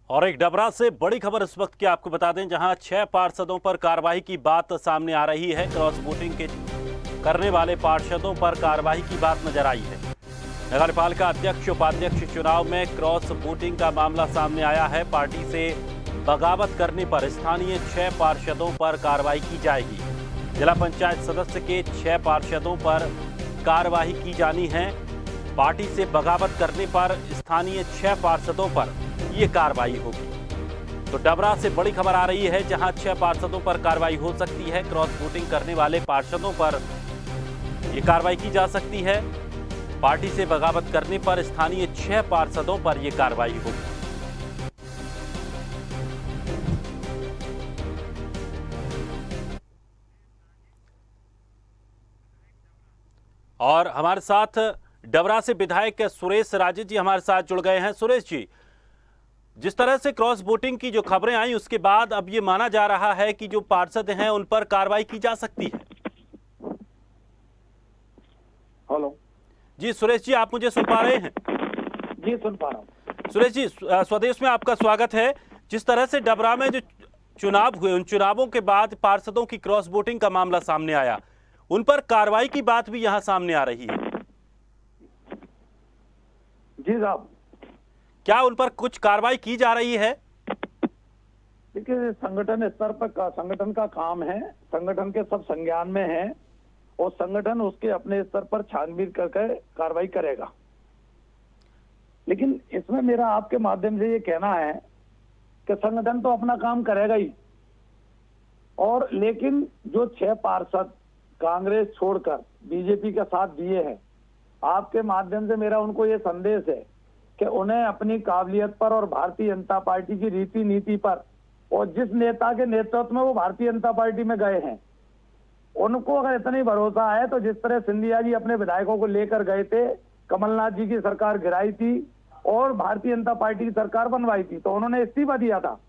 और एक डबरा से बड़ी खबर इस वक्त की आपको बता दें, जहां 6 पार्षदों पर कार्रवाई की बात सामने आ रही है। क्रॉस वोटिंग के करने वाले पार्षदों पर कार्रवाई की बात नजर आई है। नगरपालिका अध्यक्ष उपाध्यक्ष चुनाव में क्रॉस वोटिंग का मामला सामने आया है। पार्टी से बगावत करने पर स्थानीय 6 पार्षदों पर कार्रवाई की जाएगी। जिला पंचायत सदस्य के 6 पार्षदों पर कार्रवाई की जानी है। पार्टी से बगावत करने पर स्थानीय 6 पार्षदों पर यह कार्रवाई होगी। तो डबरा से बड़ी खबर आ रही है, जहां 6 पार्षदों पर कार्रवाई हो सकती है। क्रॉस वोटिंग करने वाले पार्षदों पर यह कार्रवाई की जा सकती है। पार्टी से बगावत करने पर स्थानीय 6 पार्षदों पर यह कार्रवाई होगी। और हमारे साथ डबरा से विधायक सुरेश राजे जी हमारे साथ जुड़ गए हैं। सुरेश जी, जिस तरह से क्रॉस वोटिंग की जो खबरें आई, उसके बाद अब ये माना जा रहा है कि जो पार्षद हैं उन पर कार्रवाई की जा सकती है। हेलो जी सुरेश जी, आप मुझे सुन पा रहे हैं? जी, सुन पा रहा हूँ। सुरेश जी, स्वदेश में आपका स्वागत है। जिस तरह से डबरा में जो चुनाव हुए, उन चुनावों के बाद पार्षदों की क्रॉस वोटिंग का मामला सामने आया, उन पर कार्रवाई की बात भी यहां सामने आ रही है। जी साहब, क्या उन पर कुछ कार्रवाई की जा रही है? देखिए, संगठन स्तर पर संगठन का काम है, संगठन के सब संज्ञान में है और संगठन उसके अपने स्तर पर छानबीन करके कार्रवाई करेगा। लेकिन इसमें मेरा आपके माध्यम से ये कहना है कि संगठन तो अपना काम करेगा ही, और लेकिन जो 6 पार्षद कांग्रेस छोड़कर बीजेपी का साथ दिए हैं, आपके माध्यम से मेरा उनको ये संदेश है कि उन्हें अपनी काबिलियत पर और भारतीय जनता पार्टी की रीति नीति पर और जिस नेता के नेतृत्व में वो भारतीय जनता पार्टी में गए हैं, उनको अगर इतना ही भरोसा है तो जिस तरह सिंधिया जी अपने विधायकों को लेकर गए थे, कमलनाथ जी की सरकार गिराई थी और भारतीय जनता पार्टी की सरकार बनवाई थी, तो उन्होंने इस्तीफा दिया था।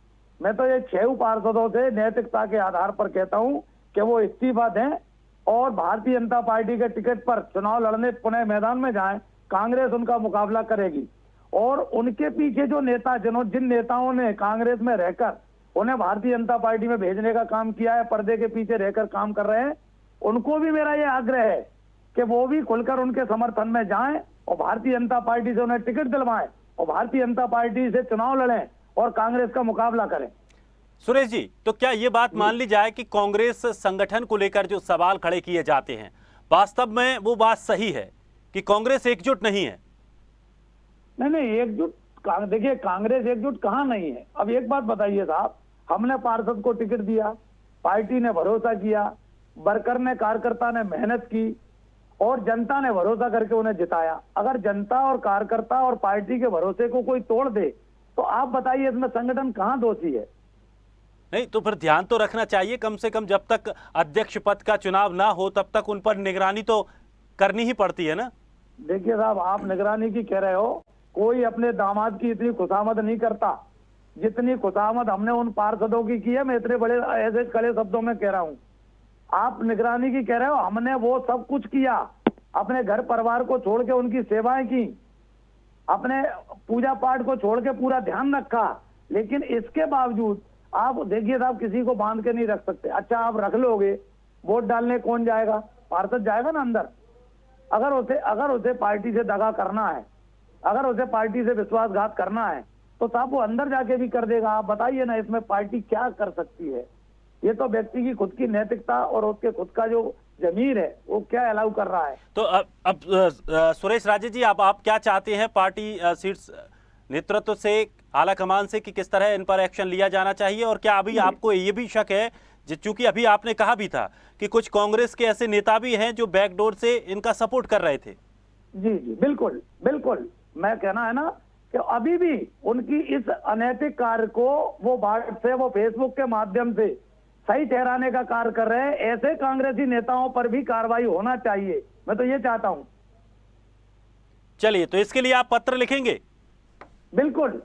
मैं तो ये 6 पार्षदों से नैतिकता के आधार पर कहता हूं कि वो इस्तीफा दें और भारतीय जनता पार्टी के टिकट पर चुनाव लड़ने पुणे मैदान में जाएं। कांग्रेस उनका मुकाबला करेगी और उनके पीछे जो नेता जिन नेताओं ने कांग्रेस में रहकर उन्हें भारतीय जनता पार्टी में भेजने का काम किया है, पर्दे के पीछे रहकर काम कर रहे हैं, उनको भी मेरा ये आग्रह है कि वो भी खुलकर उनके समर्थन में जाएं और भारतीय जनता पार्टी से उन्हें टिकट दिलवाएं और भारतीय जनता पार्टी से चुनाव लड़ें और कांग्रेस का मुकाबला करें। सुरेश जी, तो क्या ये बात मान ली जाए कि कांग्रेस संगठन को लेकर जो सवाल खड़े किए जाते हैं, वास्तव में वो बात सही है कि कांग्रेस एकजुट नहीं है? नहीं, एकजुट, देखिए कांग्रेस एकजुट कहाँ नहीं है। अब एक बात बताइए साहब, हमने पार्षद को टिकट दिया, पार्टी ने भरोसा किया, वर्कर ने, कार्यकर्ता ने मेहनत की और जनता ने भरोसा करके उन्हें जिताया। अगर जनता और कार्यकर्ता और पार्टी के भरोसे को कोई तोड़ दे तो आप बताइए इसमें संगठन कहाँ दोषी है? नहीं, तो फिर ध्यान तो रखना चाहिए कम से कम, जब तक अध्यक्ष पद का चुनाव ना हो तब तक उन पर निगरानी तो करनी ही पड़ती है ना। देखिए साहब, आप निगरानी की कह रहे हो, कोई अपने दामाद की इतनी खुशामद नहीं करता जितनी खुशामद हमने उन पार्षदों की है। मैं इतने बड़े ऐसे कड़े शब्दों में कह रहा हूँ। आप निगरानी की कह रहे हो, हमने वो सब कुछ किया, अपने घर परिवार को छोड़ के उनकी सेवाएं की, अपने पूजा पाठ को छोड़ के पूरा ध्यान रखा, लेकिन इसके बावजूद आप देखिए साहब, किसी को बांध के नहीं रख सकते। अच्छा, आप रख लोगे, वोट डालने कौन जाएगा? पार्षद जाएगा ना अंदर। अगर उसे पार्टी से दगा करना है, अगर उसे पार्टी से विश्वासघात करना है तो साहब वो अंदर जाके भी कर देगा। आप बताइए ना, इसमें पार्टी क्या कर सकती है? ये तो व्यक्ति की खुद की नैतिकता और उसके खुद का जो जमीर है वो क्या अलाउ कर रहा है। तो अब सुरेश राजे जी, आप क्या चाहते हैं पार्टी शीर्ष नेतृत्व से, आला कमान से, कि किस तरह इन पर एक्शन लिया जाना चाहिए? और क्या अभी आपको ये भी शक है, चूंकि अभी आपने कहा भी था कि कुछ कांग्रेस के ऐसे नेता भी हैं जो बैकडोर से इनका सपोर्ट कर रहे थे? जी जी, बिल्कुल बिल्कुल। मैं कहना है ना कि अभी भी उनकी इस अनैतिक कार्य को वो व्हाट्सएप, वो फेसबुक के माध्यम से सही ठहराने का कार्य कर रहे हैं। ऐसे कांग्रेसी नेताओं पर भी कार्रवाई होना चाहिए, मैं तो ये चाहता हूं। चलिए, तो इसके लिए आप पत्र लिखेंगे? बिल्कुल।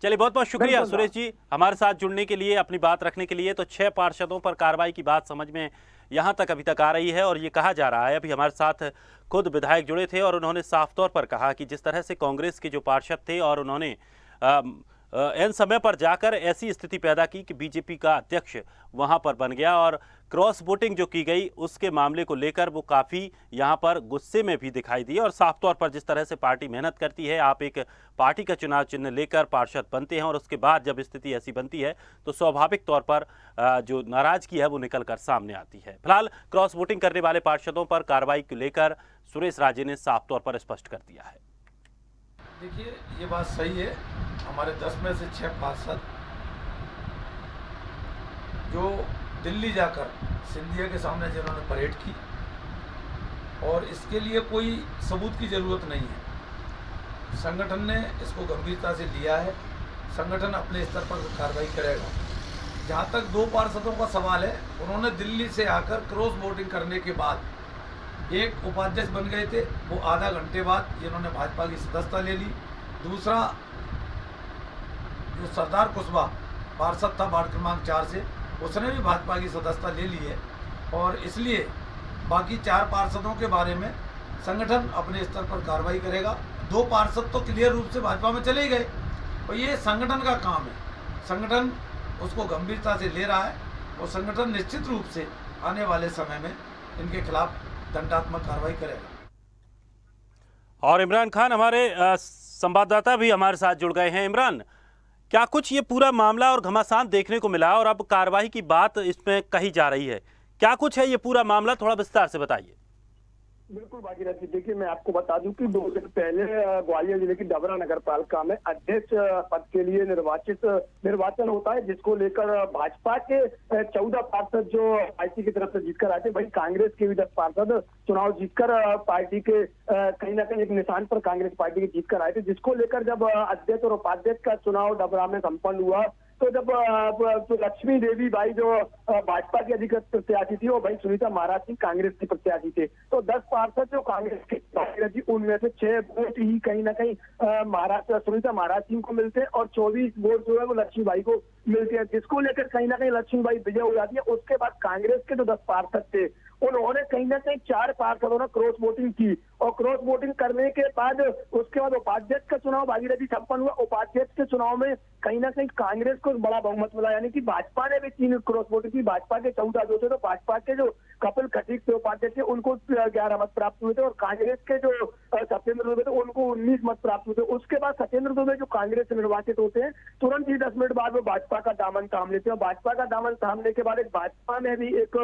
चलिए, बहुत बहुत शुक्रिया सुरेश जी हमारे साथ जुड़ने के लिए, अपनी बात रखने के लिए। तो 6 पार्षदों पर कार्रवाई की बात समझ में यहाँ तक अभी तक आ रही है और ये कहा जा रहा है, अभी हमारे साथ खुद विधायक जुड़े थे और उन्होंने साफ तौर पर कहा कि जिस तरह से कांग्रेस के जो पार्षद थे और उन्होंने एन समय पर जाकर ऐसी स्थिति पैदा की कि बीजेपी का अध्यक्ष वहां पर बन गया और क्रॉस वोटिंग जो की गई उसके मामले को लेकर वो काफ़ी यहां पर गुस्से में भी दिखाई दी। और साफ तौर पर जिस तरह से पार्टी मेहनत करती है, आप एक पार्टी का चुनाव चिन्ह लेकर पार्षद बनते हैं और उसके बाद जब स्थिति ऐसी बनती है तो स्वाभाविक तौर पर जो नाराजगी है वो निकल कर सामने आती है। फिलहाल क्रॉस वोटिंग करने वाले पार्षदों पर कार्रवाई को लेकर सुरेश राजे ने साफ तौर पर स्पष्ट कर दिया है। देखिए, ये बात सही है, हमारे 10 में से 6 पार्षद जो दिल्ली जाकर सिंधिया के सामने जिन्होंने परेड की, और इसके लिए कोई सबूत की ज़रूरत नहीं है। संगठन ने इसको गंभीरता से लिया है, संगठन अपने स्तर पर कार्रवाई करेगा। जहाँ तक 2 पार्षदों का सवाल है, उन्होंने दिल्ली से आकर क्रॉस वोटिंग करने के बाद एक उपाध्यक्ष बन गए थे, वो आधा घंटे बाद जिन्होंने भाजपा की सदस्यता ले ली। दूसरा जो सरदार कुशवाहा पार्षद था वार्ड क्रमांक 4 से, उसने भी भाजपा की सदस्यता ले ली है। और इसलिए बाकी 4 पार्षदों के बारे में संगठन अपने स्तर पर कार्रवाई करेगा। 2 पार्षद तो क्लियर रूप से भाजपा में चले गए और ये संगठन का काम है, संगठन उसको गंभीरता से ले रहा है और संगठन निश्चित रूप से आने वाले समय में इनके खिलाफ दंडात्मक कार्रवाई करेगा। और इमरान खान हमारे संवाददाता भी हमारे साथ जुड़ गए हैं। इमरान, क्या कुछ ये पूरा मामला और घमासान देखने को मिला और अब कार्रवाई की बात इसमें कही जा रही है, क्या कुछ है ये पूरा मामला, थोड़ा विस्तार से बताइए। बिल्कुल भागीरथी, देखिए मैं आपको बता दूं कि 2 दिन पहले ग्वालियर जिले की डबरा नगर पालिका में अध्यक्ष पद के लिए निर्वाचन होता है, जिसको लेकर भाजपा के 14 पार्षद जो पार्टी की तरफ से जीतकर आए थे, वही कांग्रेस के भी 10 पार्षद चुनाव जीतकर पार्टी के कहीं ना कहीं एक निशान पर कांग्रेस पार्टी के जीतकर आए थे, जिसको लेकर जब अध्यक्ष और उपाध्यक्ष का चुनाव डबरा में संपन्न हुआ तो जब तो लक्ष्मी देवी बाई जो भाजपा की अधिकृत प्रत्याशी थी, वो भाई सुनीता महाराज सिंह कांग्रेस की प्रत्याशी थे, तो 10 पार्षद जो कांग्रेस के उनमें से 6 वोट ही कहीं ना कहीं सुनीता महाराज सिंह को मिलते हैं और 24 वोट जो है वो लक्ष्मी बाई को मिलते हैं, जिसको लेकर कहीं ना कहीं लक्ष्मी बाई विजय हो जाती है। उसके बाद कांग्रेस के जो 10 पार्षद थे उन्होंने कहीं ना कहीं 4 पार्षदों ने क्रॉस वोटिंग की और क्रॉस वोटिंग करने के बाद उसके बाद उपाध्यक्ष का चुनाव भागीरथी संपन्न हुआ। उपाध्यक्ष के चुनाव में कहीं ना कहीं कांग्रेस को बड़ा बहुमत मिला, यानी कि भाजपा ने भी 3 क्रॉस वोटिंग की। भाजपा के 14 जो थे, तो भाजपा के जो कपिल खटीक थे उपाध्यक्ष थे, उनको 11 मत प्राप्त हुए थे और कांग्रेस के जो सत्येंद्र दुबे थे उनको 19 मत प्राप्त हुए थे। उसके बाद सत्येंद्र दुबे जो कांग्रेस से निर्वाचित होते हैं, तुरंत ही 10 मिनट बाद वो भाजपा का दामन थाम लेते हैं। भाजपा का दामन थामने के बाद एक भाजपा में भी एक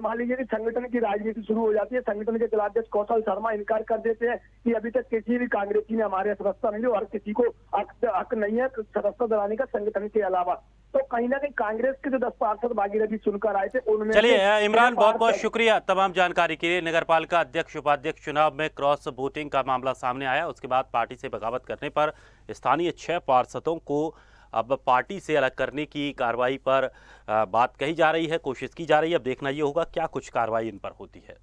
मान लीजिए कि संगठन की राजनीति शुरू हो जाती है। संगठन के जिलाध्यक्ष कौशल शर्मा इनकार कर देते हैं कि अभी तक किसी भी कांग्रेसी ने हमारे सदस्यता नहीं ली और किसी को हक नहीं है सदस्यता दिलाने का संगठन के अलावा। तो कहीं ना कहीं कांग्रेस के जो 10 पार्षद भागीरथी चुनकर आए थे उनमें, चलिए इमरान, बहुत बहुत शुक्रिया तमाम जानकारी के लिए। नगरपालिका अध्यक्ष उपाध्यक्ष चुनाव में क्रॉस वोटिंग का मामला सामने आया, उसके बाद पार्टी से बगावत करने पर स्थानीय 6 पार्षदों को अब पार्टी से अलग करने की कार्रवाई पर बात कही जा रही है, कोशिश की जा रही है। अब देखना ये होगा क्या कुछ कार्रवाई इन पर होती है।